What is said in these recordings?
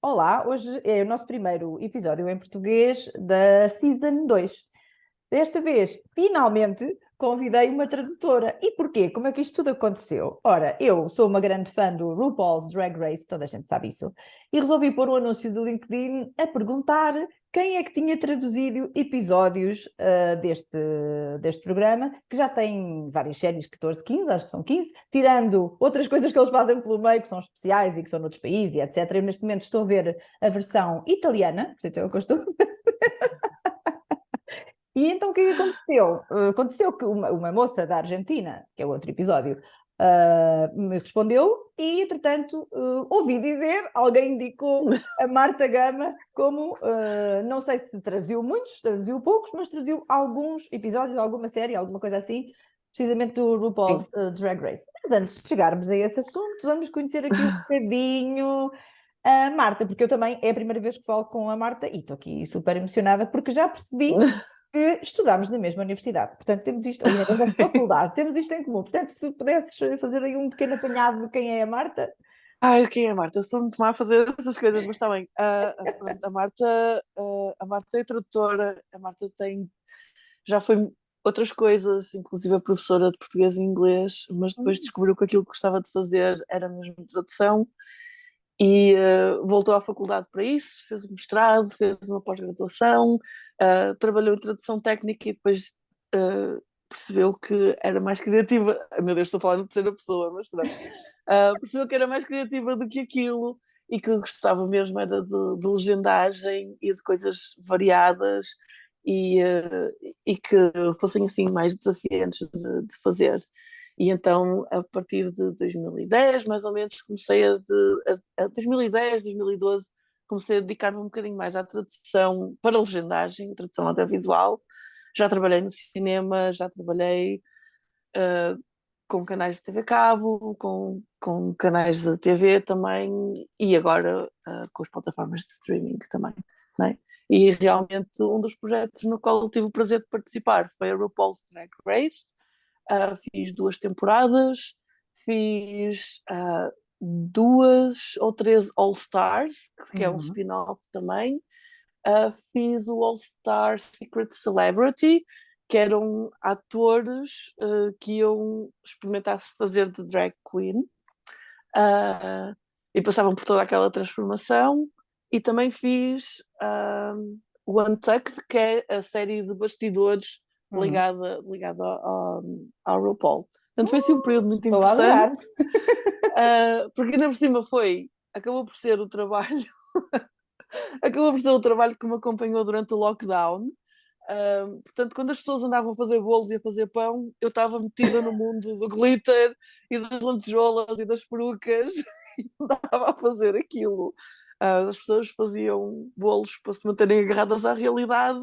Olá, hoje é o nosso primeiro episódio em português da Season 2. Desta vez, finalmente, convidei uma tradutora. E porquê? Como é que isto tudo aconteceu? Ora, eu sou uma grande fã do RuPaul's Drag Race, toda a gente sabe isso, e resolvi pôr um anúncio do LinkedIn a perguntar quem é que tinha traduzido episódios deste programa, que já tem várias séries, 14, 15, acho que são 15, tirando outras coisas que eles fazem pelo meio, que são especiais e que são noutros países, e etc. Eu neste momento estou a ver a versão italiana, portanto é o que eu estou. E então o que é que aconteceu? Aconteceu que uma moça da Argentina, que é outro episódio, me respondeu e, entretanto, ouvi dizer, alguém indicou a Marta Gama como, não sei se traduziu muitos, traduziu poucos, mas traduziu alguns episódios, alguma série, alguma coisa assim, precisamente do RuPaul's Sim. Drag Race. Mas antes de chegarmos a esse assunto, vamos conhecer aqui um bocadinho a Marta, porque eu também é a primeira vez que falo com a Marta e estou aqui super emocionada porque já percebi que estudámos na mesma universidade. Portanto, temos isto, ou na mesma faculdade, temos isto em comum. Portanto, se pudesses fazer aí um pequeno apanhado de quem é a Marta. Ai, quem é a Marta? Sou muito má a fazer essas coisas, mas está bem. Pronto, a Marta é tradutora, a Marta já foi outras coisas, inclusive a professora de português e inglês, mas depois Hum. descobriu que aquilo que gostava de fazer era mesmo tradução e voltou à faculdade para isso, fez um mestrado, fez uma pós-graduação, trabalhou em tradução técnica e depois percebeu que era mais criativa. Ai, meu Deus, estou a falar de terceira pessoa, mas pronto. Percebeu que era mais criativa do que aquilo e que gostava mesmo era de legendagem e de coisas variadas e que fossem assim mais desafiantes de fazer. E então, a partir de 2010, mais ou menos, a 2010, 2012, comecei a dedicar-me um bocadinho mais à tradução para legendagem, tradução audiovisual. Já trabalhei no cinema, já trabalhei com canais de TV cabo, com canais de TV também, e agora com as plataformas de streaming também, né? E realmente um dos projetos no qual eu tive o prazer de participar foi a RuPaul's Drag Race. Fiz 2 temporadas, fiz duas ou três All Stars, que é um Uhum. spin-off também. Fiz o All Star Secret Celebrity, que eram atores que iam experimentar se fazer de drag queen, uh, e passavam por toda aquela transformação. E também fiz o Untucked, que é a série de bastidores Uhum. ligada ao RuPaul. Portanto, foi assim um período muito Estou a interessante, adorar. porque ainda por cima acabou por ser o trabalho, acabou por ser o trabalho que me acompanhou durante o lockdown. Portanto, quando as pessoas andavam a fazer bolos e a fazer pão, eu estava metida no mundo do glitter e das lantejoulas e das perucas e andava a fazer aquilo. As pessoas faziam bolos para se manterem agarradas à realidade.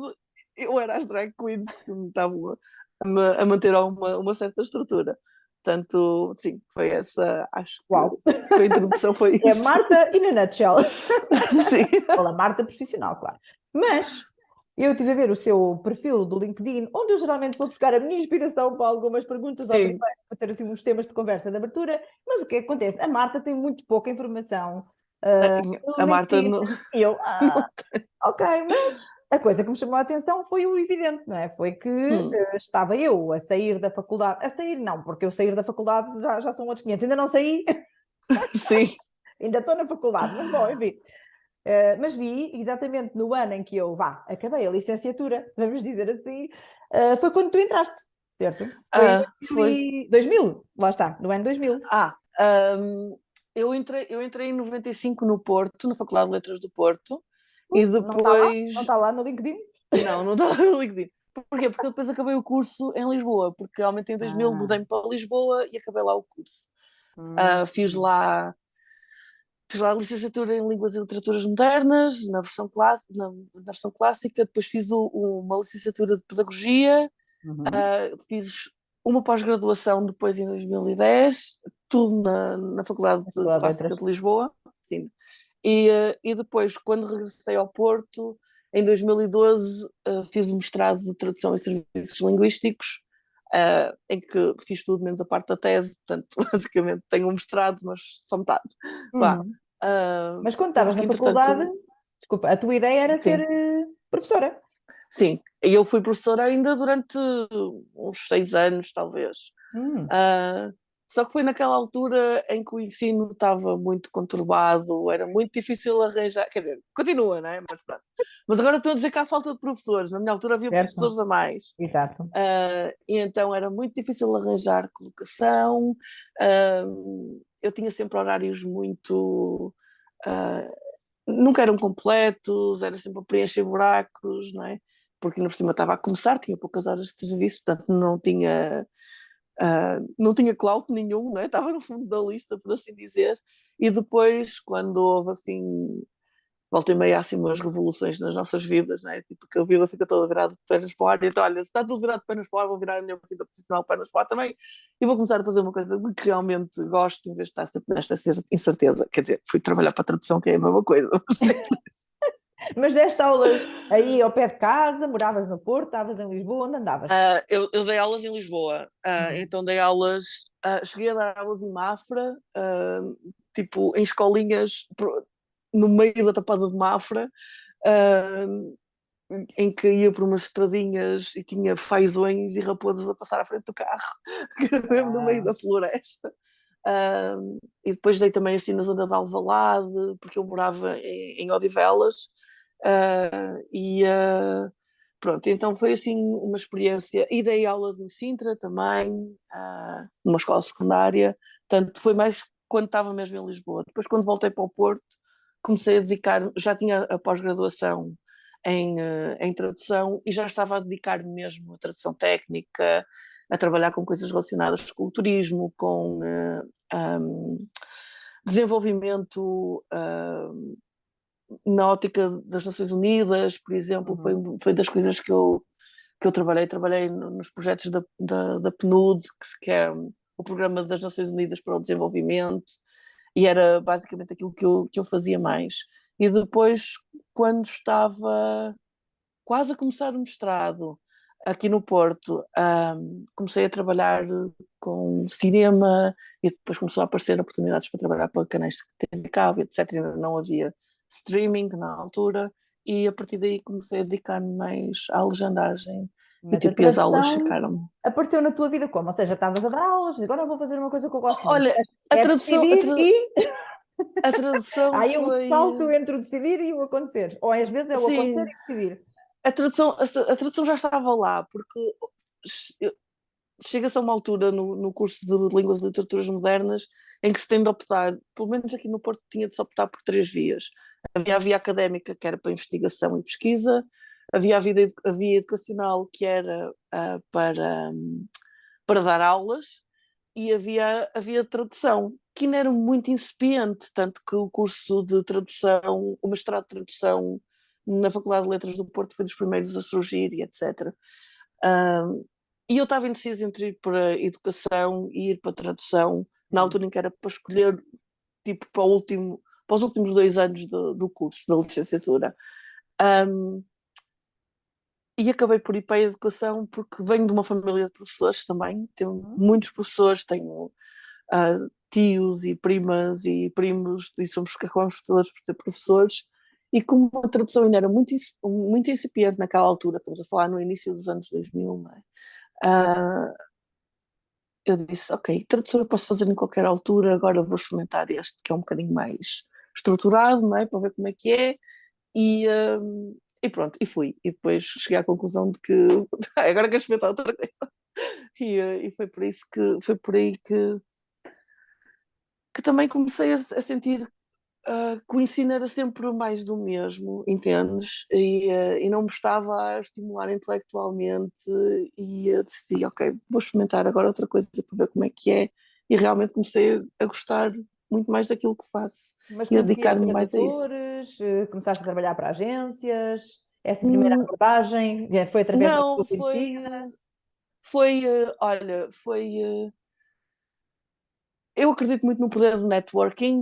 Eu era as drag queens que me estavam a manter a uma certa estrutura. Portanto, sim, foi essa, acho Uau. que a introdução foi É isso. Marta in a nutshell. Sim, Fala Marta profissional, claro. Mas eu estive a ver o seu perfil do LinkedIn, onde eu geralmente vou buscar a minha inspiração para algumas perguntas ao sim. primeiro, para ter assim uns temas de conversa de abertura. Mas o que é que acontece? A Marta tem muito pouca informação no A Marta LinkedIn. não. E eu, ok, mas a coisa que me chamou a atenção foi o evidente, não é? Foi que Hum, estava eu a sair da faculdade, a sair não, porque eu sair da faculdade já são outros 500, ainda não saí, sim. ainda estou na faculdade, mas bom, enfim. Mas vi exatamente no ano em que eu, acabei a licenciatura, vamos dizer assim, foi quando tu entraste, certo? Foi em Foi. 2000, lá está, no ano 2000. Ah, ahm, eu entrei em 95 no Porto, na Faculdade de Letras do Porto, e Não está lá? Não depois. está lá no LinkedIn? Não estava no LinkedIn. Porquê? Porque eu depois acabei o curso em Lisboa, porque realmente em 2000 Ah, mudei-me para Lisboa e acabei lá o curso. hum, Ah, fiz lá a licenciatura em Línguas e Literaturas Modernas, na versão clássica, depois fiz uma licenciatura de Pedagogia. uhum. Fiz uma pós-graduação depois em 2010, tudo na Faculdade Faculdade de Clássica Letras. de Lisboa, sim. E depois, quando regressei ao Porto, em 2012, fiz o mestrado de Tradução e Serviços Linguísticos, em que fiz tudo menos a parte da tese, portanto, basicamente tenho um mestrado, mas só metade. Vá. Uhum. Mas quando estavas na porque faculdade, entretanto, desculpa, a tua ideia era ser sim, professora. sim, e eu fui professora ainda durante uns 6 anos, talvez. Hum, Ah, Só que foi naquela altura em que o ensino estava muito conturbado, era muito difícil arranjar, quer dizer, continua, não é? Mas pronto. Mas agora estou a dizer que há falta de professores, na minha altura havia certo, professores a mais. exato. E então era muito difícil arranjar colocação, ah, eu tinha sempre horários muito. ah, Nunca eram completos, era sempre a preencher buracos, não é? Porque no por cima estava a começar, tinha poucas horas de serviço, portanto não tinha clout nenhum, né? Estava no fundo da lista, por assim dizer. E depois, quando houve assim, volta e meia, assim, umas revoluções nas nossas vidas, né? Tipo, que a vida fica toda virada de pernas para o ar. Então, olha, se está tudo virado de pernas para o ar, vou virar a minha vida profissional de pernas para o ar também. E vou começar a fazer uma coisa de que realmente gosto, em vez de estar sempre nesta incerteza. Quer dizer, fui trabalhar para a tradução, que é a mesma coisa. Mas deste aulas aí ao pé de casa, moravas no Porto, estavas em Lisboa, onde andavas? Eu dei aulas em Lisboa, Uhum. então dei aulas, cheguei a dar aulas em Mafra, tipo em escolinhas no meio da tapada de Mafra, ah, em que ia por umas estradinhas e tinha fazões e raposas a passar à frente do carro, que era mesmo no meio Ah, da floresta. Ah, e depois dei também assim na zona de Alvalade, porque eu morava em Odivelas, pronto, então foi assim uma experiência. E dei aulas em Sintra também, numa escola secundária, portanto foi mais quando estava mesmo em Lisboa. Depois, quando voltei para o Porto, comecei a dedicar, já tinha a pós-graduação em tradução e já estava a dedicar mesmo à tradução técnica, a trabalhar com coisas relacionadas com o turismo, com desenvolvimento na ótica das Nações Unidas, por exemplo, uhum. foi das coisas que eu trabalhei. Trabalhei nos projetos da PNUD, que é o Programa das Nações Unidas para o Desenvolvimento, e era basicamente aquilo que eu fazia mais. E depois, quando estava quase a começar o mestrado aqui no Porto, comecei a trabalhar com cinema e depois começou a aparecer oportunidades para trabalhar para canais de TV cabo, etc. Ainda não havia streaming na altura e a partir daí comecei a dedicar-me mais à legendagem e Mas a tipo, e as aulas tradução ficaram. apareceu na tua vida como? Ou seja, estavas a dar aulas, agora vou fazer uma coisa que eu gosto muito. Olha, a É tradução, decidir e a tradução há aí um salto foi. entre o decidir e o acontecer. Ou às vezes é o acontecer Sim, e decidir. a tradução já estava lá, porque chega-se a uma altura no curso de Línguas e Literaturas Modernas em que se tem de optar, pelo menos aqui no Porto tinha de se optar por três vias. Havia a via académica, que era para investigação e pesquisa, havia a via educacional, que era para dar aulas, e havia a via de tradução, que ainda era muito incipiente, tanto que o curso de tradução, o mestrado de tradução na Faculdade de Letras do Porto foi dos primeiros a surgir e etc. Um, e eu estava indecisa entre ir para a educação e ir para a tradução, na Uhum. altura em que era para escolher, tipo, para os últimos 2 anos do curso, da licenciatura. Um, e acabei por ir para a educação porque venho de uma família de professores também, tenho muitos professores, tenho tios e primas e primos, e somos que acabamos todos por ser professores. E como a tradução ainda era muito incipiente naquela altura, estamos a falar no início dos anos 2000, não é? Ah, eu disse, ok, tradução eu posso fazer em qualquer altura, agora vou experimentar este que é um bocadinho mais estruturado, não é? Para ver como é que é. E pronto, e fui. E depois cheguei à conclusão de que agora quero experimentar outra coisa. E foi por isso foi por aí que também comecei a sentir que o ensino era sempre mais do mesmo, entendes? E não me estava a estimular intelectualmente e decidi, ok, vou experimentar agora outra coisa para ver como é que é. E realmente comecei a gostar muito mais daquilo que faço Mas e a conhecias dedicar-me mais a isso. tradutores, começaste a trabalhar para agências, essa primeira Hum, abordagem foi através da não, tua conhecida. olha, eu acredito muito no poder do networking,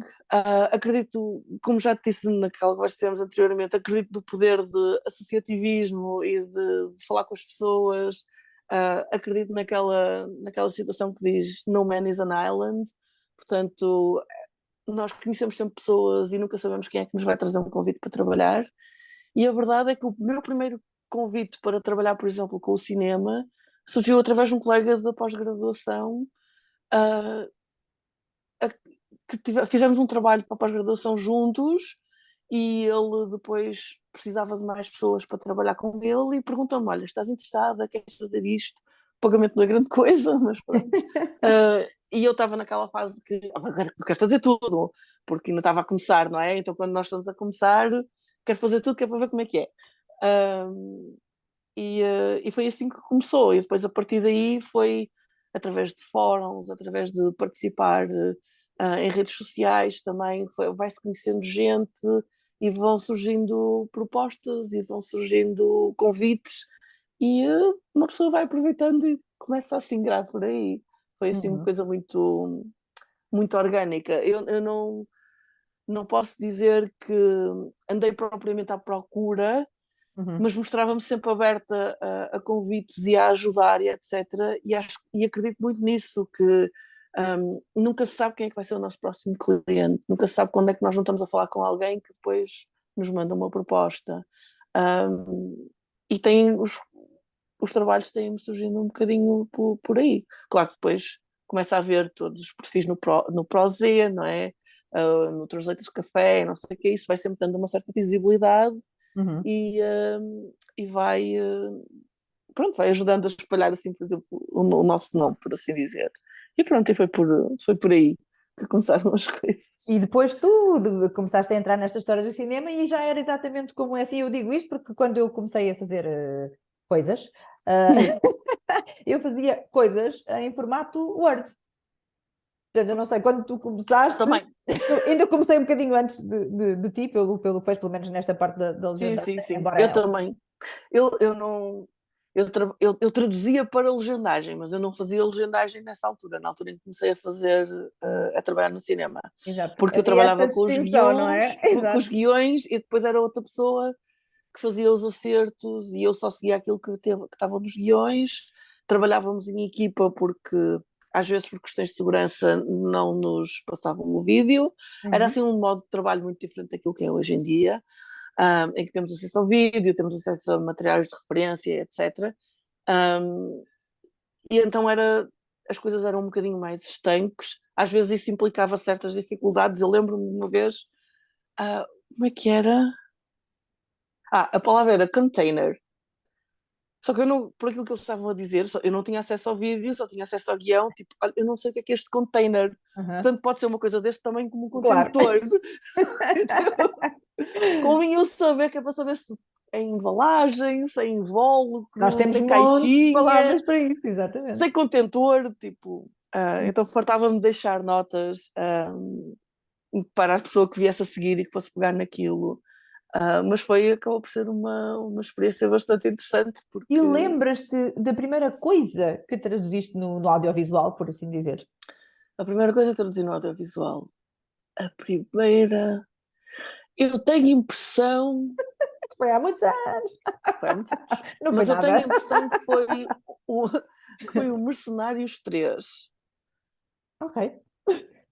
acredito, como já te disse naquela conversa que tivemos anteriormente, acredito no poder de associativismo e de falar com as pessoas, acredito naquela situação que diz No Man is an Island, portanto, nós conhecemos sempre pessoas e nunca sabemos quem é que nos vai trazer um convite para trabalhar. E a verdade é que o meu primeiro convite para trabalhar, por exemplo, com o cinema, surgiu através de um colega da pós-graduação, ah, fizemos um trabalho para a pós-graduação juntos e ele depois precisava de mais pessoas para trabalhar com ele e perguntou-me, olha, estás interessada, queres fazer isto? O pagamento não é grande coisa, mas pronto. E eu estava naquela fase que agora eu quero fazer tudo, porque ainda estava a começar, não é? Então quando nós estamos a começar, quero fazer tudo, quero ver como é que é. E foi assim que começou, e depois a partir daí foi através de fóruns, através de participar em redes sociais também, vai-se conhecendo gente e vão surgindo propostas e vão surgindo convites e uma pessoa vai aproveitando e começa a se ingrar por aí. Foi assim uma coisa muito, muito orgânica. Eu não posso dizer que andei propriamente à procura, mas mostrava-me sempre aberta a convites e a ajudar e etc. E acredito muito nisso, que nunca se sabe quem é que vai ser o nosso próximo cliente, nunca se sabe quando é que nós não estamos a falar com alguém que depois nos manda uma proposta. E os trabalhos têm-me surgindo um bocadinho por aí. Claro que depois começa a ver todos os perfis no Prozé, não é? No Letras de Café, não sei o que, isso vai sempre dando uma certa visibilidade e, e pronto, vai ajudando a espalhar assim, por exemplo, o nosso nome, por assim dizer. E pronto, e foi por aí que começaram as coisas. E depois tu começaste a entrar nesta história do cinema e já era exatamente como é assim. Eu digo isto porque quando eu comecei a fazer coisas, eu fazia coisas em formato Word. Portanto, eu não sei, quando tu começaste, Também. ainda comecei um bocadinho antes de ti, pelo que fez, pelo menos nesta parte da Sim, legendagem, sim, sim. Eu embora... também. Eu não. Eu traduzia para legendagem, mas eu não fazia legendagem nessa altura, na altura em que comecei a fazer, a trabalhar no cinema. Exato, Porque eu havia essa trabalhava com os distinção, não é? guiões, com os Exato. guiões e depois era outra pessoa que fazia os acertos e eu só seguia aquilo que estava nos guiões. Trabalhávamos em equipa porque às vezes por questões de segurança não nos passavam o vídeo. Era assim um modo de trabalho muito diferente daquilo que é hoje em dia, em que temos acesso ao vídeo, temos acesso a materiais de referência, etc. E então as coisas eram um bocadinho mais estanques. Às vezes isso implicava certas dificuldades. Eu lembro-me de uma vez, como é que era? A palavra era container. Só que eu não, por aquilo que eles estavam a dizer, eu não tinha acesso ao vídeo, só tinha acesso ao guião. Tipo, olha, eu não sei o que é este container. Portanto, pode ser uma coisa deste tamanho como um Claro. contentor. Convinha eu saber, que é para saber se é embalagem, se é Nós invólucro, temos se é montes de caixinha, palavras para isso, exatamente. se é contentor, tipo. Então fartava-me de deixar notas para a pessoa que viesse a seguir e que fosse pegar naquilo. Mas acabou por ser uma experiência bastante interessante, E porque lembras-te da primeira coisa que traduziste no audiovisual, por assim dizer? a primeira coisa que traduzi no audiovisual, a primeira, eu tenho a impressão, Foi há muitos anos. foi há muitos anos, Não foi mas eu tenho a nada. impressão que foi o Mercenários 3. Ok.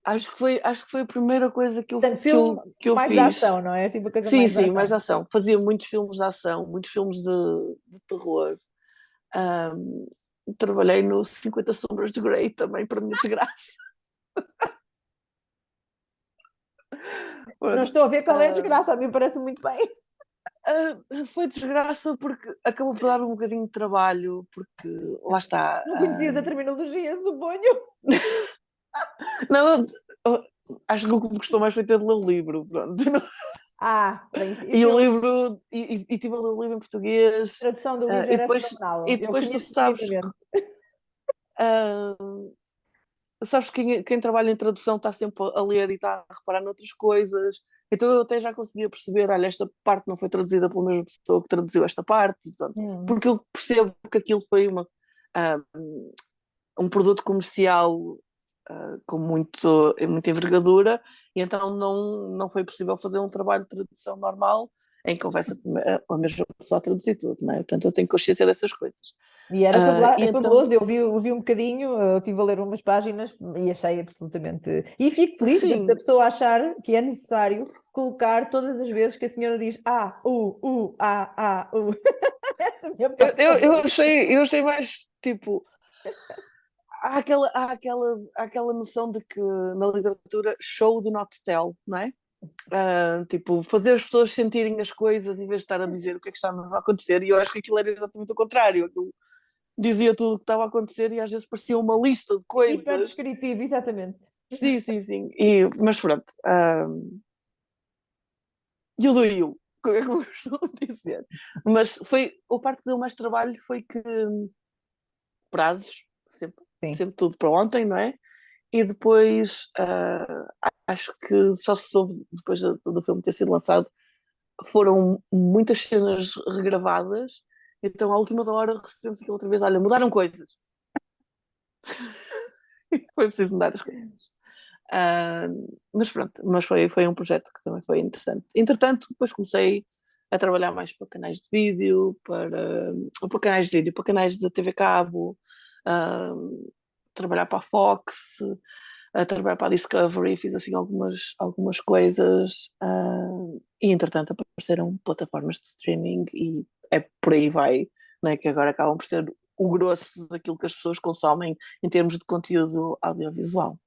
Acho que foi a primeira coisa que eu, Portanto, que filme eu, que eu mais de fiz. ação, não é? Assim, uma coisa Sim, mais de sim, mais de ação. ação. Fazia muitos filmes de ação, muitos filmes de terror. Ahm, Trabalhei no 50 Sombras de Grey também, para a minha desgraça. Não Pronto. estou a ver qual é a Ah, desgraça, a mim parece muito bem. Foi desgraça porque acabou por dar um bocadinho de trabalho, porque lá está. Não conhecias a terminologia, suponho. Não, acho que o que me gostou mais foi ter de ler o livro, pronto. Bem, E o eu, livro, e tive a ler o livro em português, a tradução do livro e era depois, e fenomenal. Eu depois tu conheço sabes, perfeitamente. ah, sabes que quem trabalha em tradução está sempre a ler e está a reparar noutras coisas. Então eu até já conseguia perceber, olha, esta parte não foi traduzida pela mesma pessoa que traduziu esta parte, portanto, Hum. porque eu percebo que aquilo foi ah, um produto comercial com muita envergadura, e então não foi possível fazer um trabalho de tradução normal em que houvesse a mesma pessoa a traduzir tudo, não é? Portanto, eu tenho consciência dessas coisas. E era E então, fabuloso, eu vi um bocadinho, eu estive a ler umas páginas e achei absolutamente. E fico feliz da sim, pessoa achar que é necessário colocar todas as vezes que a senhora diz Essa é a minha parte favorita. eu achei mais tipo. Há aquela noção de que na literatura show do not tell, não é? Tipo, fazer as pessoas sentirem as coisas em vez de estar a dizer o que é que está a acontecer. E eu acho que aquilo era exatamente o contrário. Aquilo dizia tudo o que estava a acontecer e às vezes parecia uma lista de Hiper coisas. descritivo, exatamente. Sim, sim, sim. Mas pronto. You do you, como é que eu costumo dizer. Mas a parte que deu mais trabalho foi que prazos, sempre, Sim. sempre tudo para ontem, não é? E depois acho que só se soube depois do filme ter sido lançado, foram muitas cenas regravadas, então à última da hora recebemos aquilo outra vez, olha, mudaram coisas. Foi preciso mudar as coisas. Ah, mas pronto, foi um projeto que também foi interessante. Entretanto, depois comecei a trabalhar mais para canais de vídeo, para canais de vídeo, para canais de TV Cabo, ah, trabalhar para a Fox, a trabalhar para a Discovery, fiz assim algumas coisas, e entretanto apareceram plataformas de streaming e é por aí vai, né, que agora acabam por ser o grosso daquilo que as pessoas consomem em termos de conteúdo audiovisual.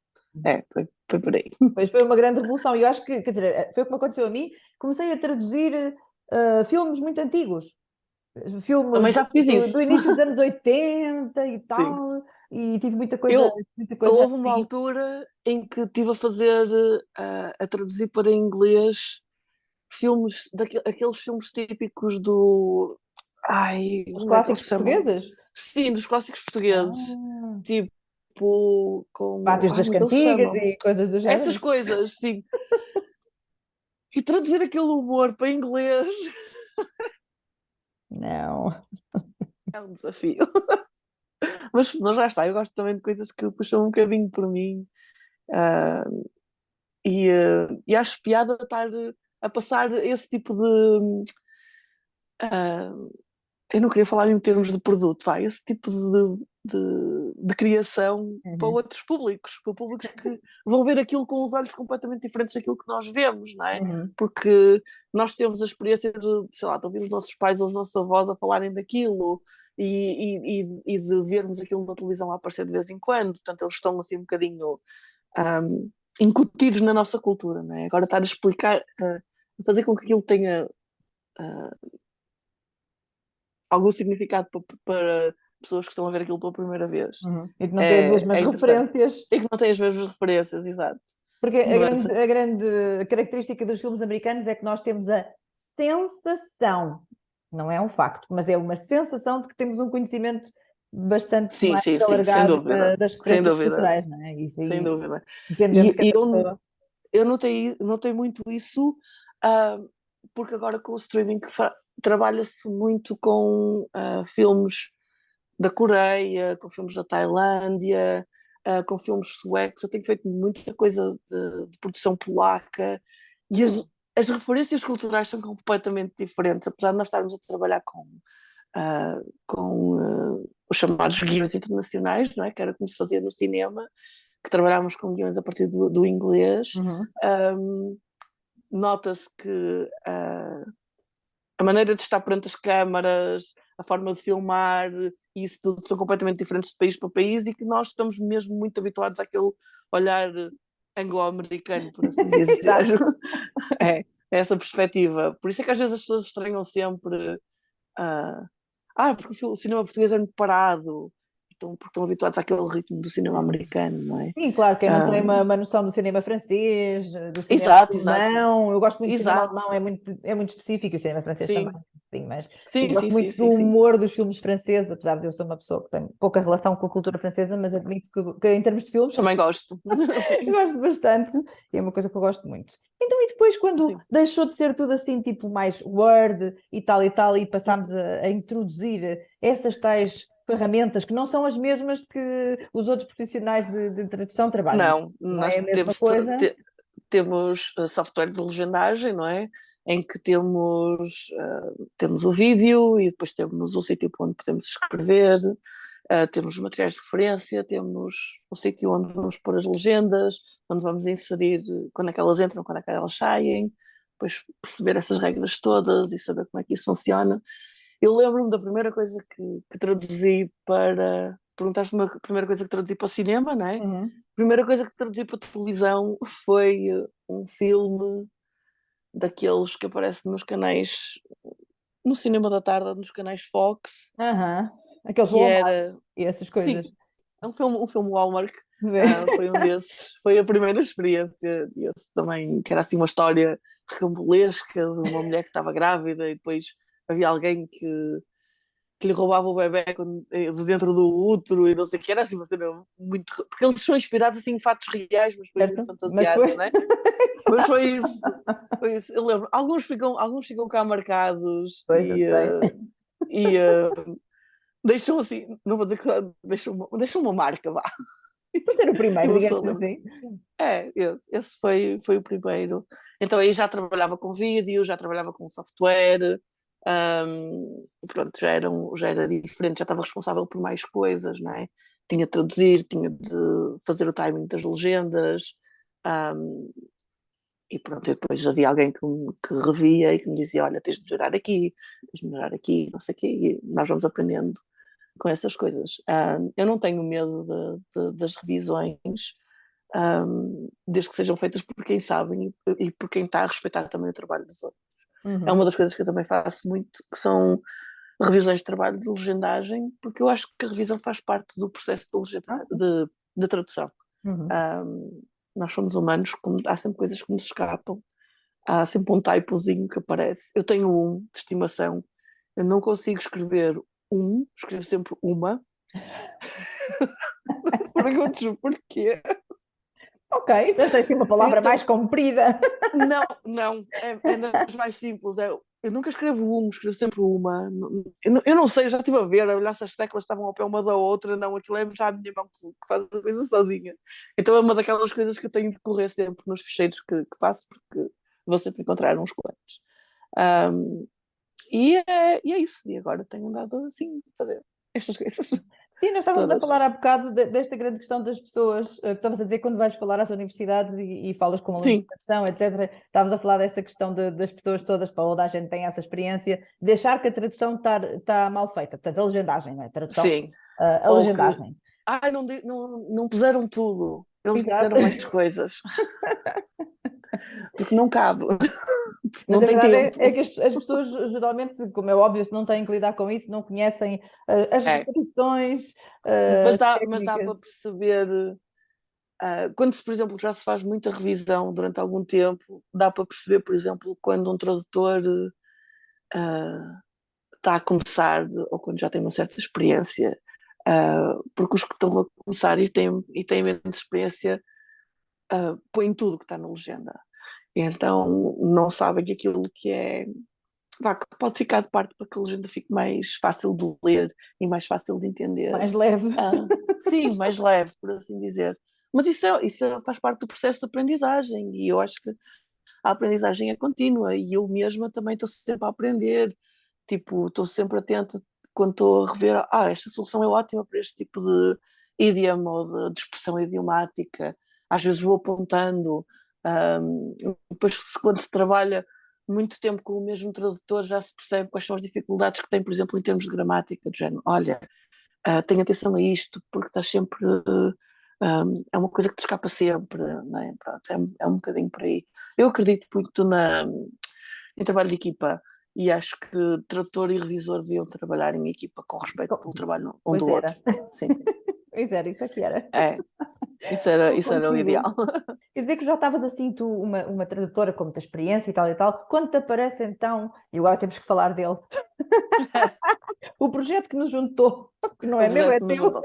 Foi por aí. Pois foi uma grande revolução. E eu acho que, quer dizer, foi como aconteceu a mim. Comecei a traduzir filmes muito antigos, filmes Também já fiz do isso. início dos anos 80 e Sim. tal, e tive Eu, muita coisa houve uma assim. altura em que estive a fazer, a traduzir para inglês filmes, aqueles filmes típicos do. Ai, Os como é que eles clássicos se chamam? portugueses, Sim, dos clássicos portugueses. ah, Tipo, como. Pátios Ai, das como é que eles se Cantigas chamam? e coisas do Essas género. coisas, sim. E traduzir aquele humor para inglês Não. é um desafio. Mas já está, eu gosto também de coisas que puxam um bocadinho por mim. ah, e acho piada estar a passar esse tipo de. ah, eu não queria falar em termos de produto, vai, esse tipo de criação para Uhum. outros públicos, para públicos que vão ver aquilo com os olhos completamente diferentes daquilo que nós vemos, não é? Uhum. Porque nós temos a experiência de, sei lá, de ouvir os nossos pais ou os nossos avós a falarem daquilo e de vermos aquilo na televisão a aparecer de vez em quando, portanto eles estão assim um bocadinho incutidos na nossa cultura, não é? Agora estar a explicar, fazer com que aquilo tenha algum significado para pessoas que estão a ver aquilo pela primeira vez. Uhum. E que não tem as mesmas É interessante. referências. E que não tem as mesmas referências, exato. Porque Mas a grande característica dos filmes americanos é que nós temos a sensação, não é um facto, mas é uma sensação de que temos um conhecimento bastante sim, mais sim, sim, sem alargado dúvida. das Sem referências dúvida. culturais, não é? Isso Sem aí, dúvida. dependendo de E cada pessoa. eu notei muito isso, ah, porque agora com o streaming trabalha-se muito com filmes da Coreia, com filmes da Tailândia, com filmes suecos. Eu tenho feito muita coisa de produção polaca e as referências culturais são completamente diferentes, apesar de nós estarmos a trabalhar com os chamados guiões internacionais, não é? Que era como se fazia no cinema, que trabalhámos com guiões a partir do inglês. Uhum. Nota-se que a maneira de estar perante as câmaras, a forma de filmar, isso tudo são completamente diferentes de país para país e que nós estamos mesmo muito habituados àquele olhar anglo-americano, por assim dizer. Exato. É, essa perspectiva. Por isso é que às vezes as pessoas estranham sempre. ah, porque o cinema português é muito parado, então, porque estão habituados àquele ritmo do cinema Uhum. americano, não é? Sim, claro, quem não Ah, tem uma noção do cinema francês, do cinema exato, exato, alemão, eu gosto muito de cinema exato. alemão, é muito específico, o cinema francês também, Sim, sim, mas eu sim, gosto sim, sim, muito do sim, sim. humor dos filmes franceses, apesar de eu ser uma pessoa que tem pouca relação com a cultura francesa, mas admito que em termos de filmes Também gosto. eu Sim, gosto bastante, e é uma coisa que eu gosto muito. Então, e depois, quando sim. deixou de ser tudo assim, tipo mais Word e tal, e passámos a introduzir essas tais ferramentas que não são as mesmas que os outros profissionais de tradução trabalham, Não, não é nós a mesma coisa? temos software de legendagem, não é? em que temos o vídeo e depois temos o sítio onde podemos escrever, temos os materiais de referência, temos o sítio onde vamos pôr as legendas, onde vamos inserir quando é que elas entram, quando é que elas saem, depois perceber essas regras todas e saber como é que isso funciona. Eu lembro-me da primeira coisa que traduzi para... Perguntaste-me a primeira coisa que traduzi para o cinema, não é? Uhum. A primeira coisa que traduzi para a televisão foi um filme daqueles que aparecem nos canais, no cinema da tarde, nos canais Fox, Aham. Aqueles que Walmart era... e essas Sim, coisas. é um filme Hallmark. Vê? Foi um desses, foi a primeira experiência, e esse também, que era assim uma história recambolesca de uma mulher que estava grávida e depois havia alguém que lhe roubava o bebé de dentro do útero e não sei o que, era assim uma cena muito... Porque eles são inspirados assim, em fatos reais, mas depois muito Certo? Mas foi. fantasiados, não é? Mas foi isso, foi isso. Eu lembro, alguns ficam cá marcados Pois, eu sei. e deixam assim, não vou dizer que deixam uma marca, vá. Por ser o E primeiro, uma digamos pessoa lembra. assim. Esse foi o primeiro. Então aí já trabalhava com vídeo, já trabalhava com software, pronto, já era diferente, já estava responsável por mais coisas, não é? Tinha de traduzir, tinha de fazer o timing das legendas, um, e pronto, e depois havia alguém que revia e que me dizia, olha, tens de melhorar aqui, não sei o quê, e nós vamos aprendendo com essas coisas. Eu não tenho medo das revisões, desde que sejam feitas por quem sabe e por quem está a respeitar também o trabalho dos outros. É Uhum. uma das coisas que eu também faço muito, que são revisões de trabalho de legendagem, porque eu acho que a revisão faz parte do processo Ah, sim. de tradução. Uhum. Nós somos humanos, há sempre coisas que nos escapam, há sempre um typozinho que aparece. Eu tenho um de estimação, eu não consigo escrever escrevo sempre uma. Pergunto porquê. Ok, pensei que uma palavra mais Então, comprida. não, não, é das mais simples. Eu nunca escrevo escrevo sempre uma. Eu não sei, eu já estive a ver, a olhar se as teclas estavam ao pé uma da outra, não, aquilo é já a minha mão que faz a coisa sozinha. Então é uma daquelas coisas que eu tenho de correr sempre nos ficheiros que faço, porque vou sempre encontrar uns coletes. Um, e é isso, e agora tenho andado assim a fazer estas coisas Sim, nós estávamos a todas. falar há bocado desta grande questão das pessoas, que estavas a dizer quando vais falar às universidades e falas com alunos de Sim, tradução, etc. Estavas a falar desta questão das pessoas todas, toda a gente tem essa experiência, de achar que a tradução está mal feita. Portanto, a legendagem, não é? Tradução, sim. a Ou que, legendagem. ai, não puseram tudo, eles Exato. disseram mais coisas, porque não cabe, porque Mas não a tem verdade tempo. é que as pessoas geralmente, como é óbvio, se não têm que lidar com isso, não conhecem as É, restrições, mas as dá técnicas. para perceber, quando, por exemplo, já se faz muita revisão durante algum tempo, dá para perceber, por exemplo, quando um tradutor ah, está a começar ou quando já tem uma certa experiência, porque os que estão a começar e têm menos experiência, põem tudo que está na legenda. E então não sabem que aquilo que é. Vá, que pode ficar de parte para que a legenda fique mais fácil de ler e mais fácil de entender. Mais leve. Sim, mais leve, por assim dizer. Mas isso faz parte do processo de aprendizagem e eu acho que a aprendizagem é contínua e eu mesma também estou sempre a aprender. Tipo, estou sempre atenta quando estou a rever, esta solução é ótima para este tipo de idioma ou de expressão idiomática. Às vezes vou apontando, depois quando se trabalha muito tempo com o mesmo tradutor já se percebe quais são as dificuldades que tem, por exemplo, em termos de gramática, do género, olha, tenha atenção a isto, porque estás sempre. É uma coisa que te escapa sempre, não é? Pronto, é um bocadinho por aí. Eu acredito muito em trabalho de equipa e acho que tradutor e revisor deviam trabalhar em equipa com respeito pelo trabalho um Pois do era. outro. Sim, Pois era, isso aqui era. é, isso era, Estou isso era o contigo. ideal. Quer dizer que já estavas assim, tu, uma tradutora com muita experiência e tal, quando te aparece então, e agora temos que falar dele, o projeto que nos juntou, que não O é meu, projeto é que nos teu,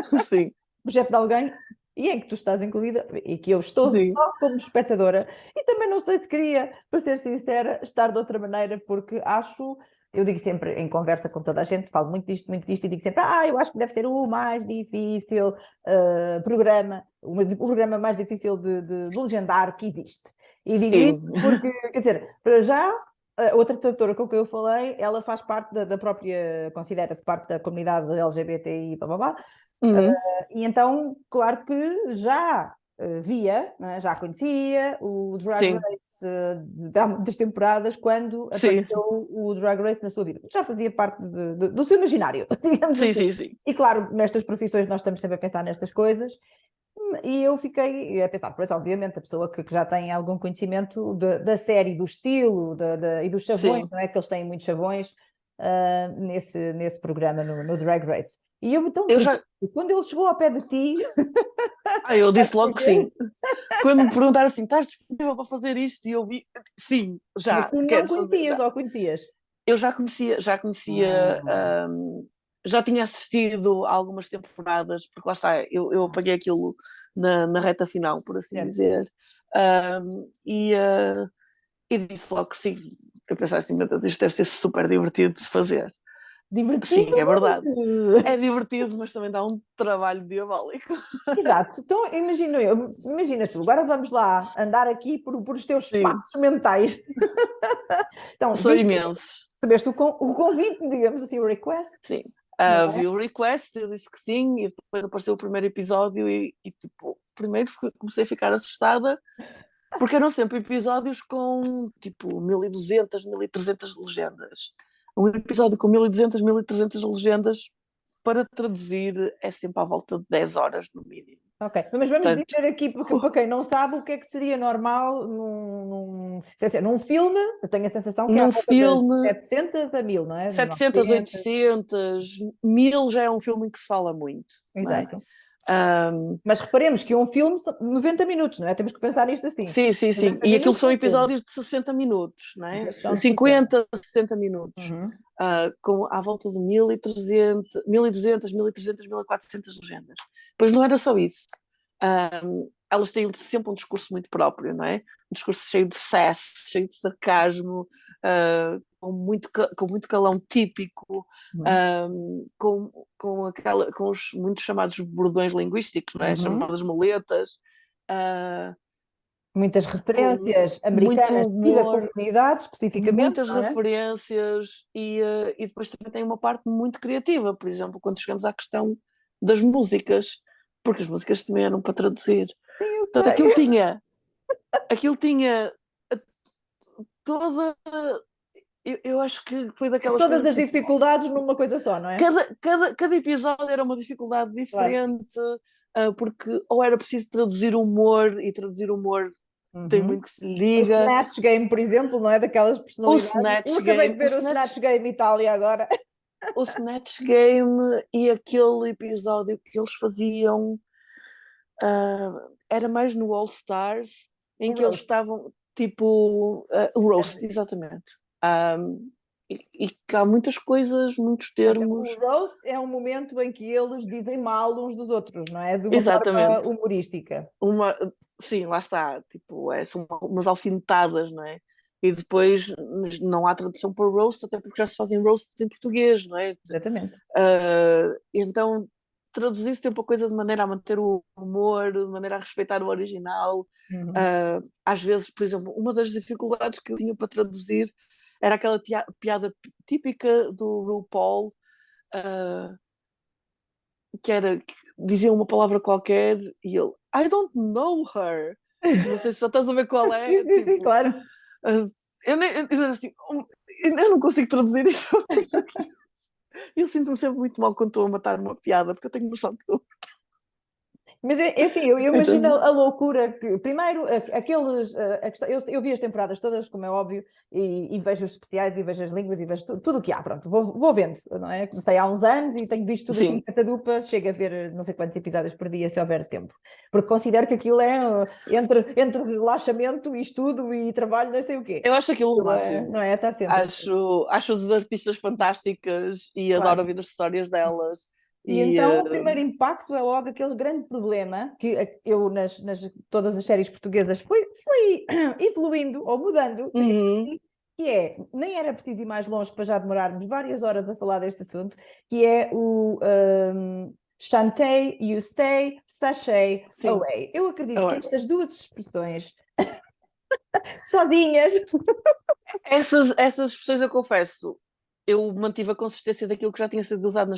juntou. Sim, projeto de alguém, e em que tu estás incluída, e que eu estou sim. só como espectadora, e também não sei se queria, para ser sincera, estar de outra maneira, porque acho, eu digo sempre em conversa com toda a gente, falo muito disto, e digo sempre, eu acho que deve ser o mais difícil programa, o programa mais difícil de legendar que existe. E digo Sim, isto porque, quer dizer, para já, a outra tradutora com quem eu falei, ela faz parte da própria, considera-se parte da comunidade LGBTI, blá, blá, blá. uhum, E então, claro que já via, não é? Já conhecia o Drag sim, Race das temporadas quando sim, apareceu o Drag Race na sua vida. Já fazia parte do seu imaginário, digamos sim, assim. sim, sim. E claro, nestas profissões nós estamos sempre a pensar nestas coisas. E eu fiquei a pensar, pois obviamente a pessoa que já tem algum conhecimento da série, do estilo e dos chavões, Sim. não é? Que eles têm muitos chavões nesse programa, no Drag Race. E eu então, Eu já, quando ele chegou ao pé de ti, eu sabes disse logo que porquê? sim. Quando me perguntaram assim, estás disponível para fazer isto? E eu vi, sim, Mas já, tu não quero fazer, conhecias já. ou conhecias? Eu já conhecia, Ah, já tinha assistido a algumas temporadas, porque lá está, eu apaguei aquilo na reta final, por assim certo. dizer. E disse logo que sim. Eu pensei assim, meu Deus, isto deve ser super divertido de se fazer. Divertido. Sim, é verdade. É divertido, mas também dá um trabalho diabólico. Exato. Então, imagina tu, agora vamos lá andar aqui por os teus Sim, passos mentais. Então, são imensos. recebeste o convite, digamos assim, o request, Sim. não é? Vi o request, eu disse que sim, e depois apareceu o primeiro episódio tipo, primeiro comecei a ficar assustada, porque eram sempre episódios com, tipo, 1200, 1300 legendas. Um episódio com 1200, 1300 legendas para traduzir é sempre à volta de 10 horas no mínimo. Ok, mas vamos Portanto, dizer aqui, porque para quem não sabe, o que é que seria normal quer dizer, num filme, eu tenho a sensação que é à num volta das filme, 700 a 1000, não é? 700, 900, 800, 1000 já é um filme em que se fala muito, não é? exato. Um, Mas reparemos que um filme são 90 minutos, não é? Temos que pensar nisto assim. sim, sim, sim. 90 E aquilo minutos são são um filme. episódios de 60 minutos, não é? São de 50. 50, 60 minutos. Uhum. Com à volta de 1300, 1200, 1300, 1400 legendas. Pois não era só isso. Elas têm sempre um discurso muito próprio, não é? Um discurso cheio de sass, cheio de sarcasmo, com muito calão típico, Uhum. com os muitos chamados bordões linguísticos, não é? Uhum. Chamadas muletas, uh, Muitas com referências muito americanas e da humor, comunidade, especificamente, muitas não é? referências e depois também tem uma parte muito criativa, por exemplo, quando chegamos à questão das músicas, porque as músicas também eram para traduzir. Sim, eu Portanto, sei. aquilo tinha toda. Eu acho que foi daquelas Todas coisas as tipo, dificuldades numa coisa só, não é? cada episódio era uma dificuldade Claro. diferente, porque ou era preciso traduzir humor, e traduzir humor tem Uhum. muito que se O liga. Snatch Game, por exemplo, não é? Daquelas O personalidades. Eu Snatch acabei de Game, o ver o Snatch Snatch Game Itália agora. o Snatch Game e aquele episódio que eles faziam, era mais no All Stars, O em que eles roast. estavam tipo o roast, exatamente. E que há muitas coisas, muitos Então, o termos, roast é um momento em que eles dizem mal uns dos outros, não é? De uma forma exatamente. humorística. Uma, sim, lá está, tipo, são umas alfinetadas, não é? E depois não há tradução para roast, até porque já se fazem roasts em português, não é? Exatamente. Então, traduzir sempre a coisa de maneira a manter o humor, de maneira a respeitar o original. Uhum. Às vezes, por exemplo, uma das dificuldades que eu tinha para traduzir era aquela piada típica do RuPaul, uh, que era que dizia uma palavra qualquer e ele, I don't know her. Não sei se já estás a ver qual Sim, é, sim, sim, tipo, claro. eu assim, eu não consigo traduzir isto. Eu sinto-me sempre muito mal quando estou a matar uma piada, porque eu tenho noção de que estou. Mas é assim, eu imagino Então, a loucura que, primeiro, aqueles. Eu vi as temporadas todas, como é óbvio, e vejo os especiais, e vejo as línguas, e vejo tudo o que há. Pronto, vou vendo, não é? Comecei há uns anos e tenho visto tudo assim, sim, catadupa, chego a ver não sei quantos episódios por dia, se houver tempo. Porque considero que aquilo é entre relaxamento e estudo e trabalho, não sei o quê. eu acho aquilo o Aquilo é, não máximo. é? Está sempre. Acho as artistas fantásticas e adoro Claro. ouvir as histórias delas. E E então o primeiro impacto é logo aquele grande problema que eu todas as séries portuguesas fui evoluindo ou mudando, digamos uhum, assim, que é, nem era preciso ir mais longe para já demorarmos várias horas a falar deste assunto, que é o Chantay, You Stay, Sashay, sim, Away. Eu acredito que eu- estas duas expressões sozinhas. Essas expressões eu confesso, eu mantive a consistência daquilo que já tinha sido usado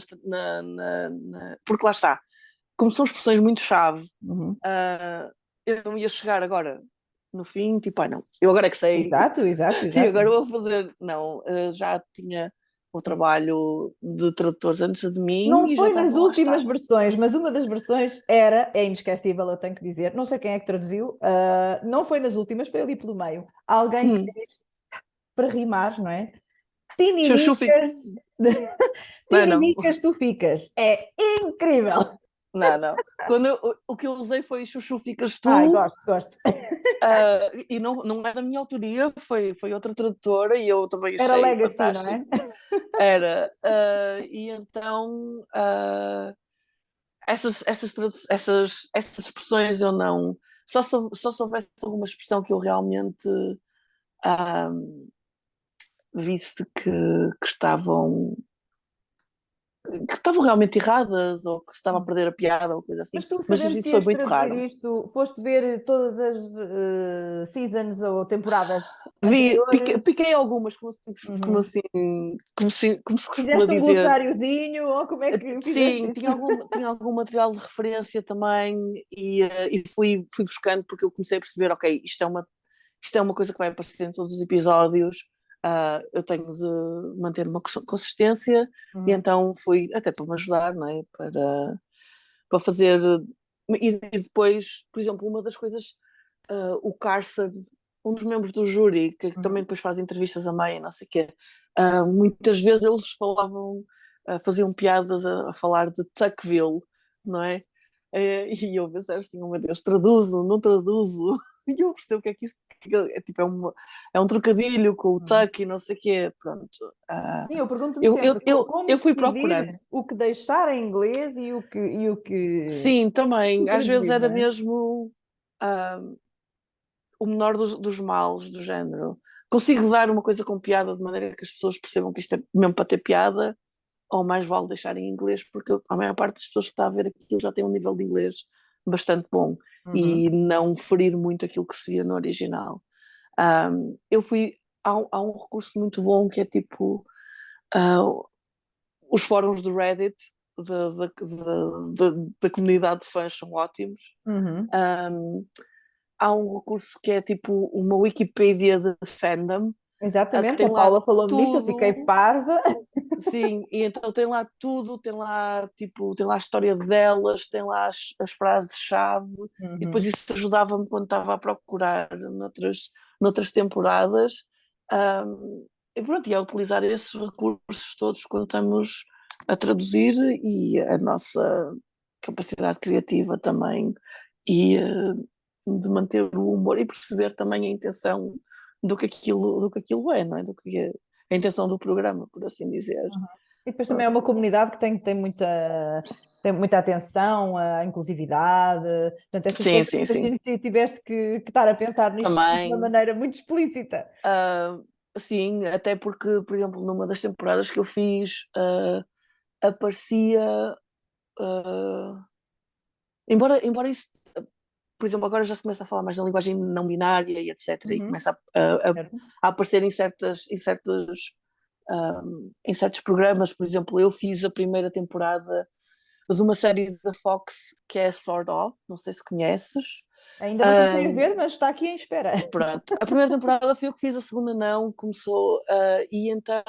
porque lá está, como são expressões muito chave, Uhum. eu não ia chegar agora no fim, tipo, não, eu agora é que sei, Exato, exato, e exato. agora vou fazer. Não, já tinha o trabalho de tradutores antes de mim Não e já foi nas estavam lá últimas estar. versões, mas uma das versões é inesquecível, eu tenho que dizer. Não sei quem é que traduziu, não foi nas últimas, foi ali pelo meio. Alguém que Hum, diz, para rimar, não é? Chuchu fica. Tininicas, Não, não, tininicas tu ficas. É incrível. não, não. O que eu usei foi Chuchu ficas Ai, tu. gosto, gosto. E não é da minha autoria, foi outra tradutora e eu também Era achei Legacy, não fantástico. é? Era. E então, essas expressões eu não. Só se houvesse alguma expressão que eu realmente ah, visse que estavam realmente erradas ou que se estava a perder a piada ou coisa assim, Mas tu, mas sabendo que isso foi ias muito traduzir raro. isto, foste ver todas as seasons ou temporadas Piquei, anteriores? piquei algumas, como Uhum. assim, como se costuma Fizeste um dizer. glossáriozinho ou como é que fizeste Sim, isso? tinha algum material de referência também e fui buscando porque eu comecei a perceber, ok, isto é uma coisa que vai aparecer em todos os episódios, eu tenho de manter uma consistência e Uhum. então fui até para me ajudar, não é? Para fazer. E depois, por exemplo, uma das coisas, o Carson, um dos membros do júri, que também Uhum. depois faz entrevistas a meio, não sei o quê, muitas vezes eles falavam, faziam piadas a falar de Tuckville, não é? E eu pensei assim, oh meu Deus, traduzo, não traduzo. E eu percebo que é que isto é, tipo, é um trocadilho com o Uhum. Tuck e não sei o quê, pronto. Sim, eu pergunto-me Eu, eu, sempre eu, como eu fui procurando. decidir o que deixar em inglês Sim, e o também. que Às vezes traduzir, não era é? mesmo ah, o menor dos males, do género. Consigo dar uma coisa com piada de maneira que as pessoas percebam que isto é mesmo para ter piada, ou mais vale deixar em inglês, porque a maior parte das pessoas que está a ver aquilo já tem um nível de inglês bastante bom Uhum. e não ferir muito aquilo que se via no original. Eu fui. Há um recurso muito bom que é tipo. ah, os fóruns do Reddit da comunidade de fãs são ótimos. Uhum. Um, há um recurso que é tipo uma Wikipedia de fandom, que Exatamente, tem a lá Paula falou-me disso, eu fiquei tudo, parva. sim, e então tem lá tudo, tem lá tipo, tem lá a história delas, tem lá as frases-chave, e depois Uhum. isso ajudava-me quando estava a procurar noutras temporadas. E pronto, e a utilizar esses recursos todos quando estamos a traduzir e a nossa capacidade criativa também e de manter o humor e perceber também a intenção do que aquilo é, não é? Do que é a intenção do programa, por assim dizer. Uhum. E depois também é uma comunidade que tem muita atenção à inclusividade. Portanto, essas Sim, coisas sim, sim. imagino que tiveste que estar a pensar nisto de uma Também, maneira muito explícita. ah, sim, até porque, por exemplo, numa das temporadas que eu fiz, aparecia, ah, embora isso, por exemplo, agora já se começa a falar mais na linguagem não binária e etc, e Uhum. começa Certo? a aparecer em certos programas. Por exemplo, eu fiz a primeira temporada de uma série da Fox que é Sword of, não sei se conheces. Ainda não comecei a Um, ver, mas está aqui em espera. Pronto, a primeira temporada foi eu que fiz, a segunda não, começou, e então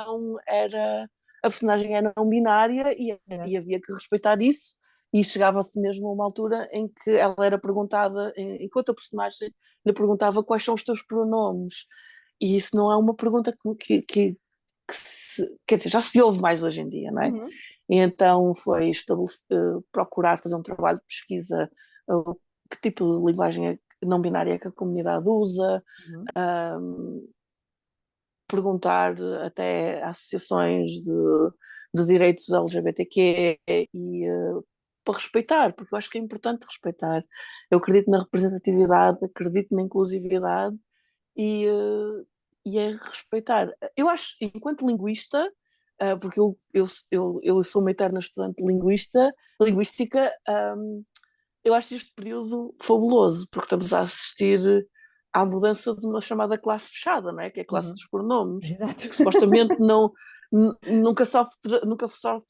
a personagem era não binária e Certo. havia que respeitar isso, e chegava-se mesmo a uma altura em que ela era perguntada, enquanto a personagem lhe perguntava quais são os teus pronomes, e isso não é uma pergunta quer dizer, já se ouve mais hoje em dia, não é? Uhum. E então foi procurar fazer um trabalho de pesquisa, que tipo de linguagem não binária é que a comunidade usa, Uhum. um, perguntar até a associações de direitos LGBTQ e para respeitar, porque eu acho que é importante respeitar. Eu acredito na representatividade, acredito na inclusividade e é respeitar. Eu acho, enquanto linguista, porque eu sou uma eterna estudante de linguística, eu acho este período fabuloso, porque estamos a assistir à mudança de uma chamada classe fechada, não é? Que é a classe Uhum. dos pronomes, Exato. que supostamente não, nunca sofre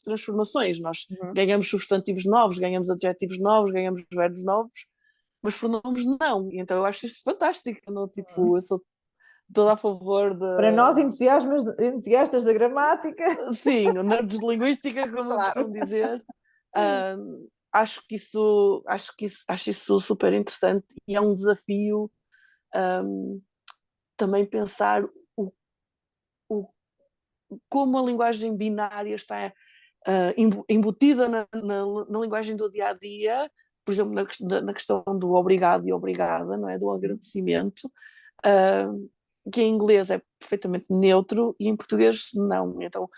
transformações. Nós Uhum. ganhamos substantivos novos, ganhamos adjetivos novos, ganhamos verbos novos, mas pronomes não. Então eu acho isso fantástico. Eu, não, Uhum. tipo, eu sou toda a favor Para nós, de. entusiastas da gramática, Sim, nerds de linguística, como eu claro. costumo dizer. Ah, acho isso super interessante e é um desafio também pensar o, o, como a linguagem binária está embutida na linguagem do dia a dia, por exemplo, na questão do obrigado e obrigada, não é? Do agradecimento, que em inglês é perfeitamente neutro e em português não. Então,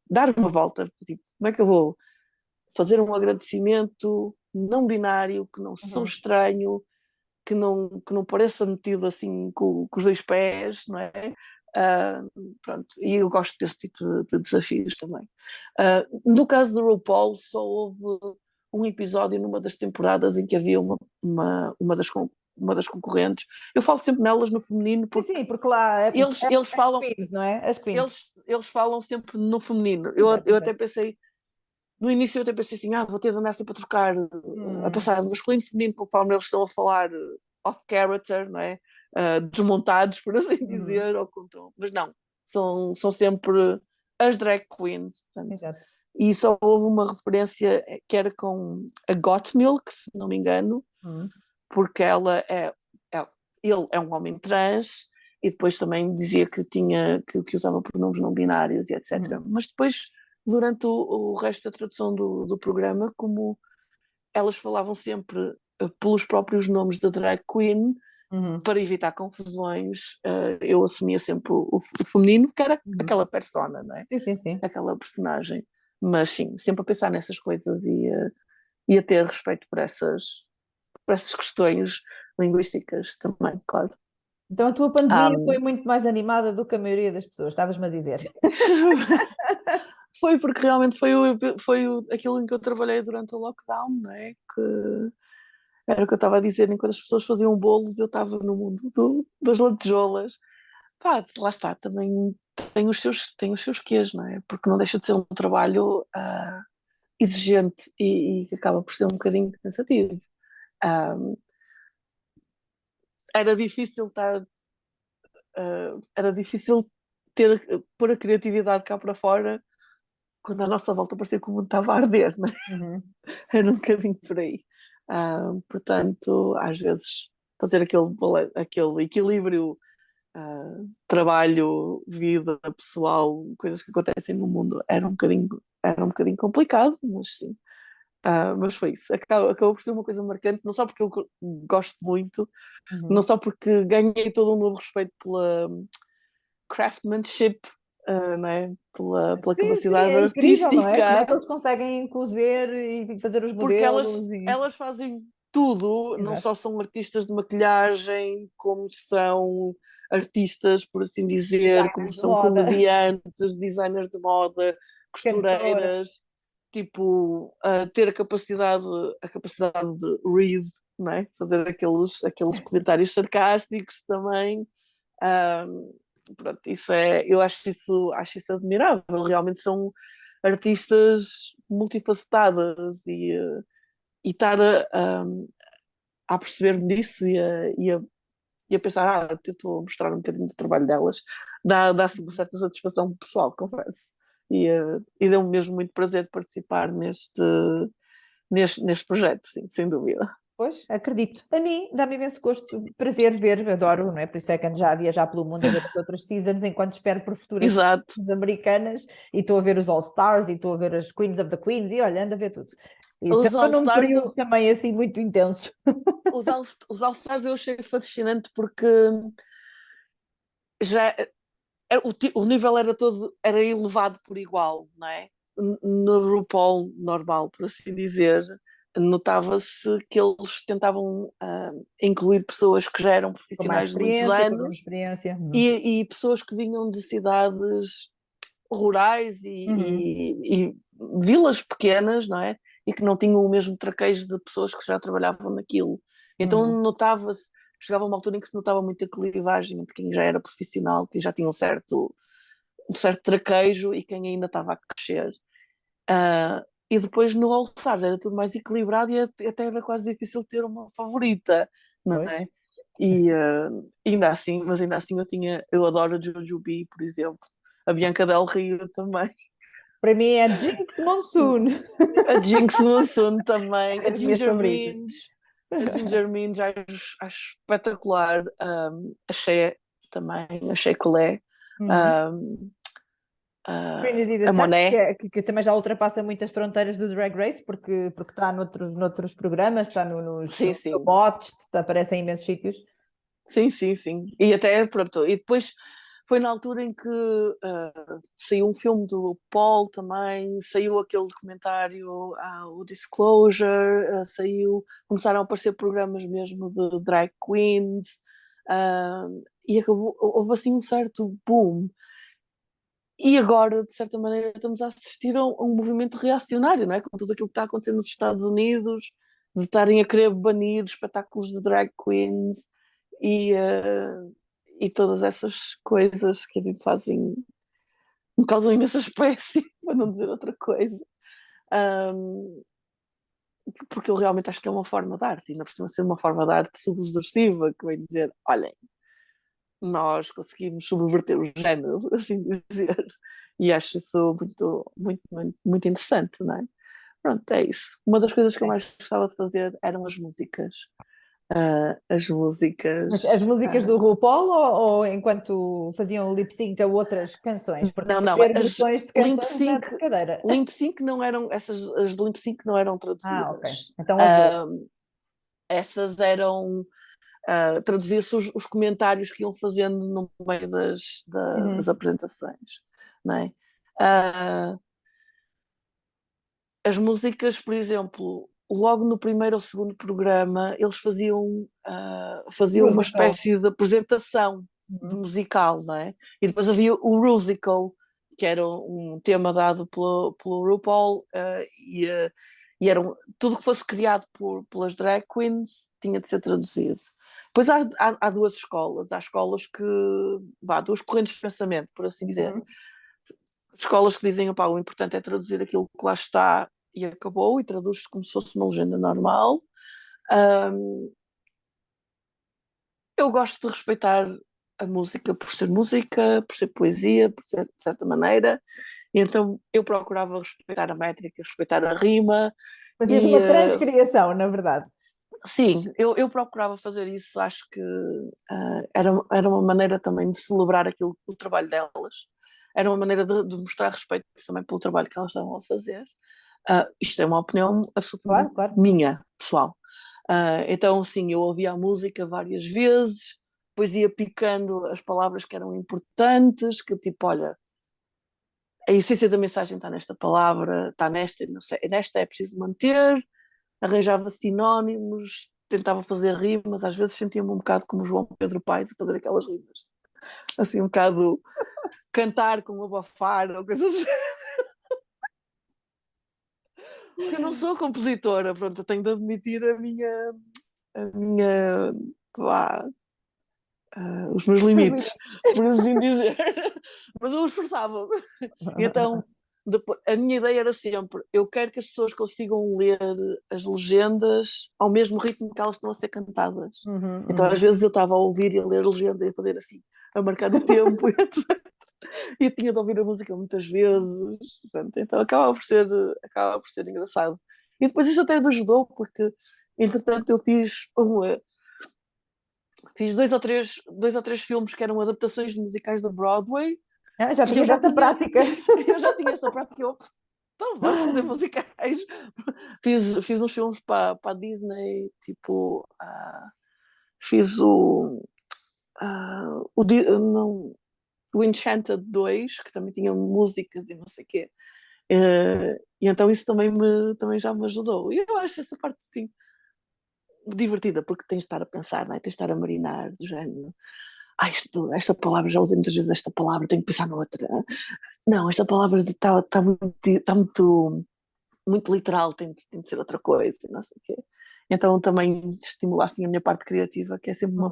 dar uma volta, tipo, como é que eu vou fazer um agradecimento não binário, que não sou Uhum. estranho, que não pareça metido assim com os dois pés, não é? Pronto, e eu gosto desse tipo de desafios também. No caso do RuPaul, só houve um episódio numa das temporadas em que havia uma das concorrentes. Eu falo sempre nelas no feminino Sim, porque sim, porque lá é, eles as falam, queens, não é? As queens. eles falam sempre no feminino. Exato, Eu exato. até pensei, no início eu até pensei assim, vou ter de andar sempre a trocar, a Hum, passar de masculino e feminino conforme eles estão a falar off character, não é? Desmontados, por assim uhum, dizer, ou mas não, são sempre as drag queens, portanto. exato. E só houve uma referência que era com a Gottmilk, se não me engano, Uhum, porque é- ele é um homem trans e depois também dizia que usava pronomes não binários e etc. uhum, Mas depois, durante o resto da tradução do programa, como elas falavam sempre pelos próprios nomes da drag queen, uhum, para evitar confusões, eu assumia sempre o feminino, que era uhum. aquela persona, não é? Sim, sim, sim. Aquela personagem. Mas sim, sempre a pensar nessas coisas e a ter respeito por essas questões linguísticas também, claro. Então a tua pandemia foi Um, muito mais animada do que a maioria das pessoas, estavas-me a dizer. foi porque realmente aquilo em que eu trabalhei durante o lockdown, não é? Que era o que eu estava a dizer, enquanto as pessoas faziam bolos, eu estava no mundo das lantejoulas. Pá, lá está, também tem os seus quês, não é? Porque não deixa de ser um trabalho exigente e que acaba por ser um bocadinho cansativo. Ah, era difícil era difícil pôr a criatividade cá para fora quando à nossa volta parecia que o mundo estava a arder, não é? Uhum. Era um bocadinho por aí. Portanto, às vezes fazer aquele equilíbrio trabalho, vida pessoal, coisas que acontecem no mundo, era um bocadinho complicado, mas sim. Mas foi isso. Acabou por ser uma coisa marcante, não só porque eu gosto muito, não Uhum. só porque ganhei todo um novo respeito pela craftsmanship, não é? Pela Sim, sim, capacidade é incrível, não é? Como é artística, que eles conseguem cozer e fazer os porque modelos e... elas fazem tudo, não Exato. só são artistas de maquilhagem, como são artistas, por assim dizer, como Designers de são moda, comediantes, designers de moda, cantoras, costureiras, tipo, ter a capacidade de read, não é? Fazer aqueles comentários sarcásticos também. Um, Pronto, eu acho isso admirável. Realmente são artistas multifacetadas e estar a perceber-me disso e a pensar, eu estou a mostrar um bocadinho do trabalho delas, dá-se uma certa satisfação pessoal, confesso. E deu-me mesmo muito prazer de participar neste projeto, sim, sem dúvida. pois, acredito. A mim dá-me imenso gosto, prazer ver, adoro, não é? Por isso é que ando já a viajar pelo mundo a ver as outras seasons, enquanto espero por futuras Exato. seasons americanas, e estou a ver os All-Stars, e estou a ver as Queens of the Queens, e olha, ando a ver tudo. E Os estou num All-Stars, período também assim muito intenso. os All-Stars eu achei fascinante porque já o nível era todo era elevado por igual, não é? No RuPaul normal, por assim dizer, notava-se que eles tentavam incluir pessoas que já eram Com mais profissionais de muitos experiência, com menos anos experiência. Uhum. e pessoas que vinham de cidades rurais Uhum. e vilas pequenas, não é? E que não tinham o mesmo traquejo de pessoas que já trabalhavam naquilo. Uhum. Então notava-se, chegava a uma altura em que se notava muita clivagem entre quem já era profissional, que já tinha um certo traquejo, e quem ainda estava a crescer. E depois no All Stars era tudo mais equilibrado e até era quase difícil ter uma favorita, não Pois. é? E ainda assim eu adoro a Jujubee, por exemplo, a Bianca Del Rio também, Para mim é Jinx Monsoon, a Jinx Monsoon também, é das minhas favoritas. A Ginger Minj acho espetacular, a Shea também, a Shea Coulee, Uhum. um, Trinity the a Tuck, Monet. que também já ultrapassa muitas fronteiras do Drag Race, porque está noutros programas, está Sim, no sim. Watch, aparece em imensos sítios. Sim, sim, sim. E até, pronto, e depois foi na altura em que saiu um filme do Paul também, saiu aquele documentário, o Disclosure, começaram a aparecer programas mesmo de drag queens, ah, e houve assim um certo boom. E agora, de certa maneira, estamos a assistir a um movimento reacionário, não é? Com tudo aquilo que está acontecendo nos Estados Unidos, de estarem a querer banir espetáculos de drag queens e, uh, e todas essas coisas que a mim me causam imensa espécie, para não dizer outra coisa. Um, Porque eu realmente acho que é uma forma de arte, e ainda por cima ser uma forma de arte subversiva, que vem dizer, olhem, nós conseguimos subverter o género, por assim dizer. E acho isso muito, muito, muito, muito interessante, não é? Pronto, é isso. Uma das coisas que eu mais gostava de fazer eram as músicas. As Mas as músicas. músicas do RuPaul ou enquanto faziam lip sync a outras canções? Porque Não, não, fazer as versões de lip canções não é sync, brincadeira. lip sync não eram, as de lip sync não eram Ah, ok. traduzidas. Então as boas. Ah, Essas eram. Traduzia-se os comentários que iam fazendo no meio das Uhum. apresentações, não é? Ah, as músicas, por exemplo, logo no primeiro ou segundo programa, eles faziam uma Musical. espécie de apresentação de Uhum. musical, não é? E depois havia o Rusical, que era um tema dado pelo RuPaul, e tudo que fosse criado pelas drag queens tinha de ser traduzido. Depois há duas escolas. Há escolas duas correntes de pensamento, por assim dizer. Uhum. Escolas que dizem, opá, o importante é traduzir aquilo que lá está e acabou, e traduz como se fosse uma legenda normal. Um, eu gosto de respeitar a música, por ser poesia, por ser de certa maneira, e então eu procurava respeitar a métrica, respeitar a rima, Fazias e uma transcriação, na verdade. sim, eu procurava fazer isso. Acho que era uma maneira também de celebrar o trabalho delas, era uma maneira de mostrar respeito também pelo trabalho que elas estavam a fazer. Isto é uma opinião absolutamente Claro, claro. minha, pessoal. Então, sim, eu ouvia a música várias vezes, depois ia picando as palavras que eram importantes, que tipo, olha, a essência da mensagem está nesta palavra, está nesta, não sei, nesta é preciso manter, arranjava sinónimos, tentava fazer rimas, às vezes sentia-me um bocado como João Pedro Paes a fazer aquelas rimas, assim um bocado cantar com abafar ou coisas assim. Porque eu não sou compositora, pronto, eu tenho de admitir a minha, vá, os meus limites, por assim dizer. Mas eu esforçava-me. Então, depois, a minha ideia era sempre: eu quero que as pessoas consigam ler as legendas ao mesmo ritmo que elas estão a ser cantadas. Uhum, Então, às uhum. vezes, eu estava a ouvir e a ler a legenda e a fazer assim, a marcar o tempo, e eu tinha de ouvir a música muitas vezes. Portanto, então, acaba por ser engraçado. E depois isso até me ajudou, porque, entretanto, eu fiz dois ou três filmes que eram adaptações de musicais da Broadway, Já e eu tinhas já essa tinha, prática. eu já tinha essa prática. Então vamos fazer musicais. Fiz uns filmes para a Disney, tipo, fiz não, o Enchanted 2, que também tinha músicas e não sei o quê. E então isso também já me ajudou. E eu acho essa parte, assim, divertida, porque tens de estar a pensar, não é? Tens de estar a marinar, do género. Esta palavra, já usei muitas vezes esta palavra, tenho que pensar noutra. Não, esta palavra está muito, muito literal, tem de ser outra coisa, e não sei o quê. Então também estimula assim a minha parte criativa, que é sempre Uhum.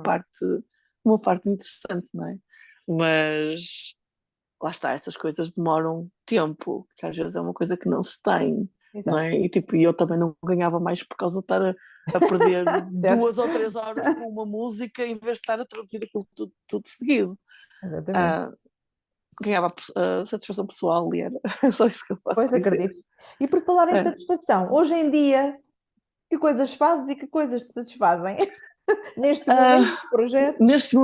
uma parte interessante, não é? Mas lá está, essas coisas demoram tempo, que às vezes é uma coisa que não se tem, não Exato. é? E tipo, eu também não ganhava mais por causa de estar a perder Certo. 2 ou 3 horas com uma música em vez de estar a traduzir aquilo tudo seguido. Exatamente. Ah, ganhava satisfação pessoal e era só isso que eu posso Pois dizer. acredito. E por falar em É. satisfação, hoje em dia, que coisas fazes e que coisas te satisfazem? Neste momento, Ah, projeto? neste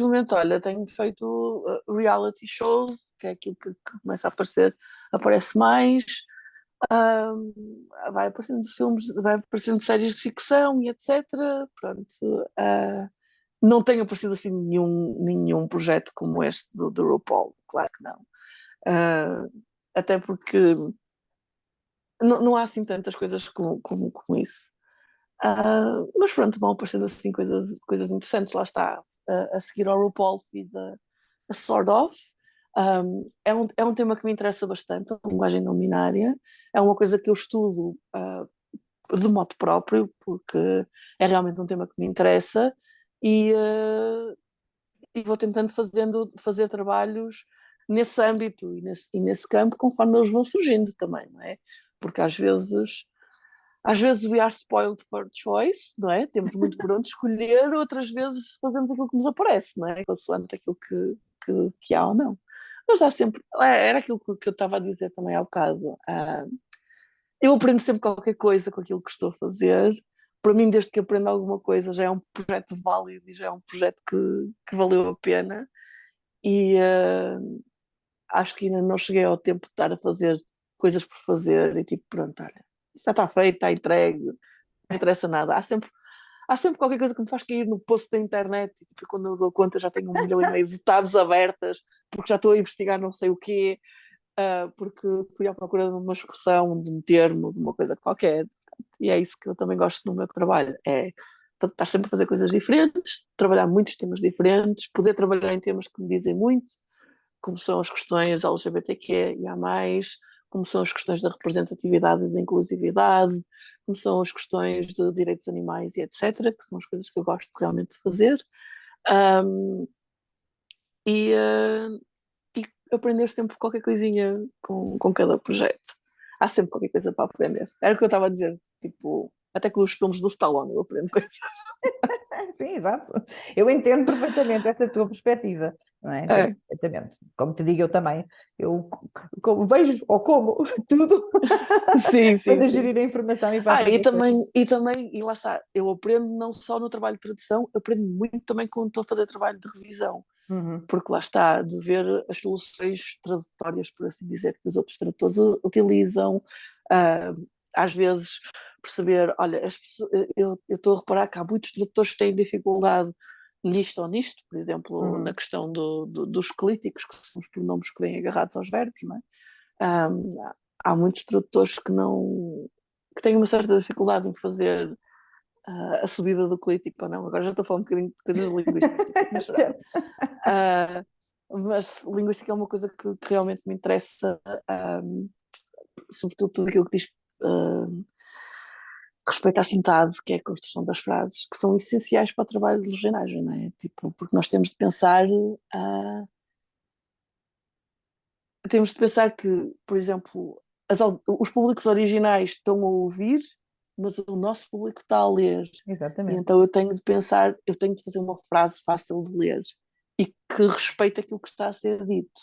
momento, olha, tenho feito reality shows, que é aquilo que começa a aparecer, aparece mais. Ah, vai aparecendo filmes, vai aparecendo séries de ficção e etc. Pronto. Não tenho aparecido assim nenhum projeto como este do RuPaul, claro que não. Ah, Até porque não há assim tantas coisas como isso. Mas pronto, vão aparecendo assim coisas interessantes, lá está. A seguir ao RuPaul fiz a Sort of. É um tema que me interessa bastante, a linguagem não binária. É uma coisa que eu estudo de modo próprio, porque é realmente um tema que me interessa e vou tentando fazer trabalhos nesse âmbito e nesse campo conforme eles vão surgindo também, não é? Porque às vezes we are spoiled for choice, não é? Temos muito por onde escolher, outras vezes fazemos aquilo que nos aparece, não é? Consoante aquilo que há ou não. Mas há sempre, era aquilo que eu estava a dizer também há bocado. Eu aprendo sempre qualquer coisa com aquilo que estou a fazer. Para mim, desde que aprendo alguma coisa, já é um projeto válido e já é um projeto que valeu a pena. E acho que ainda não cheguei ao tempo de estar a fazer coisas por fazer e tipo, pronto, olha, isto já está feito, está entregue, não interessa nada. Há sempre qualquer coisa que me faz cair no post da internet e tipo, quando eu dou conta já tenho 1,5 milhão de tabs abertas porque já estou a investigar não sei o quê, porque fui à procura de uma expressão, de um termo, de uma coisa qualquer. E é isso que eu também gosto no meu trabalho, é estar sempre a fazer coisas diferentes, trabalhar muitos temas diferentes, poder trabalhar em temas que me dizem muito, como são as questões LGBTQ e há mais, como são as questões da representatividade e da inclusividade, como são as questões de direitos animais e etc., que são as coisas que eu gosto realmente de fazer. Um, e, uh, e aprender sempre qualquer coisinha com cada projeto. Há sempre qualquer coisa para aprender. Era o que eu estava a dizer, tipo, até com os filmes do Stallone eu aprendo coisas. Sim, exato. Eu entendo perfeitamente essa tua perspectiva, não é? Entendo É. perfeitamente. Como te digo, eu também. Eu vejo ou como tudo Sim, sim, para sim. gerir a informação e para aprender. E lá está, eu aprendo não só no trabalho de tradução, aprendo muito também quando estou a fazer trabalho de revisão, Uhum. porque lá está, de ver as soluções tradutórias, por assim dizer, que os outros tradutores utilizam, ah, às vezes perceber, olha, eu estou a reparar que há muitos tradutores que têm dificuldade nisto ou nisto, por exemplo, na Uhum. questão dos clíticos, que são os pronomes que vêm agarrados aos verbos, não é? Ah, Há muitos tradutores que têm uma certa dificuldade em fazer a subida do clítico ou não. Agora já estou a falar um bocadinho de coisas linguísticas, estou aqui a chorar. Certo. Mas linguística é uma coisa que realmente me interessa, sobretudo tudo aquilo que diz uh, respeito à sintase, que é a construção das frases, que são essenciais para o trabalho de legendagem, não é? Tipo, porque nós temos de pensar que, por exemplo, os públicos originais estão a ouvir, mas o nosso público está a ler. E Exatamente. então eu tenho de pensar, eu tenho de fazer uma frase fácil de ler e que respeite aquilo que está a ser dito.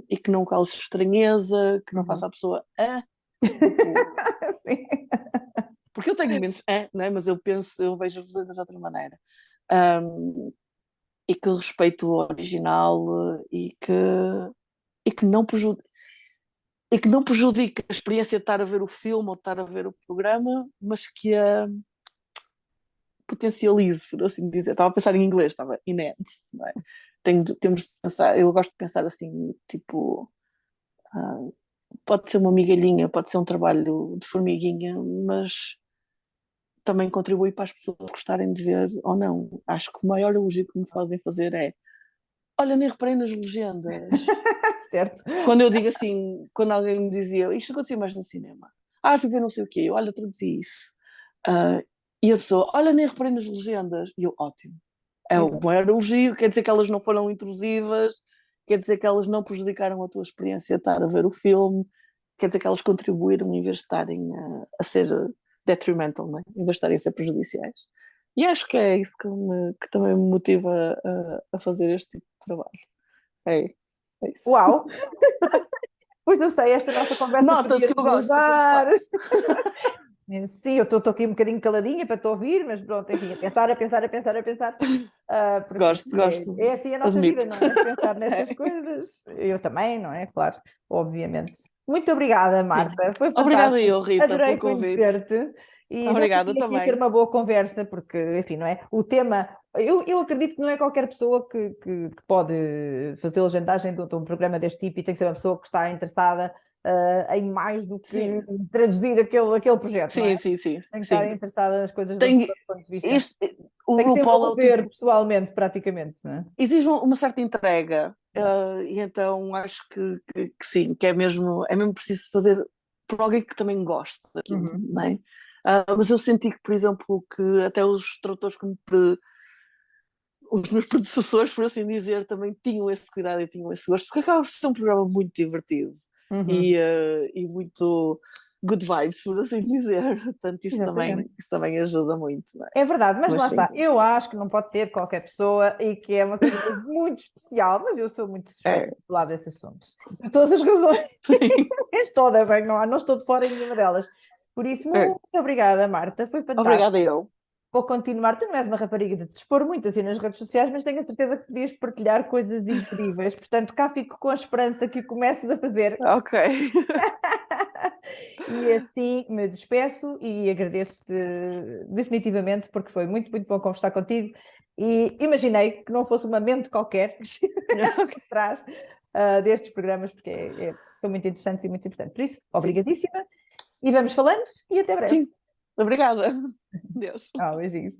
E que não cause estranheza, que não Uhum. faça a pessoa tipo, Sim. porque eu tenho menos não é? Mas eu vejo as letras de outra maneira. Um, e que respeite o original e que não prejudique a experiência de estar a ver o filme ou de estar a ver o programa, mas que a potencialize, por assim dizer. Estava a pensar em inglês, estava enhance, não é? Temos de pensar, eu gosto de pensar assim, tipo, ah, pode ser uma migalhinha, pode ser um trabalho de formiguinha, mas também contribui para as pessoas gostarem de ver ou não. Acho que o maior elogio que me podem fazer é Olha, nem reparei nas legendas. Certo? Quando eu digo assim, quando alguém me dizia isto acontecia mais no cinema, fui ver não sei o quê, olha, traduzi isso. Ah, e a pessoa, olha, nem reparei nas legendas. E eu, ótimo. É um Exato. bom elogio, quer dizer que elas não foram intrusivas, quer dizer que elas não prejudicaram a tua experiência de estar a ver o filme, quer dizer que elas contribuíram em vez de estarem a ser detrimental, não é? Em vez de estarem a ser prejudiciais. E acho que é isso que também me motiva a fazer este tipo de trabalho. É, é isso. Uau! Pois não sei, esta nossa conversa Nota-se podia que eu gosto daquilo que desdobrar. faço. Sim, eu estou aqui um bocadinho caladinha para te ouvir, mas pronto, enfim, a pensar, porque Gosto, enfim, gosto, é assim a nossa vida, admito. não é? Pensar nestas É, coisas, eu também, não é? Claro, obviamente. Muito obrigada, sim. Marta, foi Obrigada fantástico, eu, Rita, adorei pelo convite. conhecer-te e já Obrigada sabia que ia ser também. uma boa conversa, porque, enfim, não é? O tema, eu acredito que não é qualquer pessoa que pode fazer legendagem de um programa deste tipo e tem que ser uma pessoa que está interessada em mais do que Sim, traduzir aquele projeto, não é? sim, sim, sim, Tem que estar sim. interessada nas coisas de Tem, outro ponto de vista. isto, o Tem que se RuPaul é o envolver tipo, pessoalmente, praticamente, não é? exige uma certa entrega, Yeah. e então acho que sim, que é mesmo preciso fazer por alguém que também goste daquilo, Uhum. não é? Mas eu senti que, por exemplo, que até os tradutores os meus predecessores, por assim dizer, também tinham esse cuidado e tinham esse gosto, porque acaba por ser um programa muito divertido Uhum. e muito good vibes, por assim dizer. Portanto, isso também, Exatamente. isso também ajuda muito, não é? É verdade, mas Mas lá sim, está. Eu acho que não pode ser qualquer pessoa e que é uma coisa mesmo muito especial, mas eu sou muito suspeita é. de falar desse assunto. Por todas as razões. Todas, bem, não estou de fora em nenhuma delas. Por isso, É. muito obrigada, Marta. Foi fantástico. Obrigada eu. Vou continuar. Tu não és uma rapariga de te expor muito assim nas redes sociais, mas tenho a certeza que podias partilhar coisas incríveis. Portanto, cá fico com a esperança que o comeces a fazer. Ok. E assim me despeço e agradeço-te definitivamente, porque foi muito, muito bom conversar contigo. E imaginei que não fosse uma mente qualquer Ok. por trás destes programas, porque são muito interessantes e muito importantes. Por isso, Sim, obrigadíssima. E vamos falando e até breve. sim. Obrigada. Deus. Tchau, beijinhos.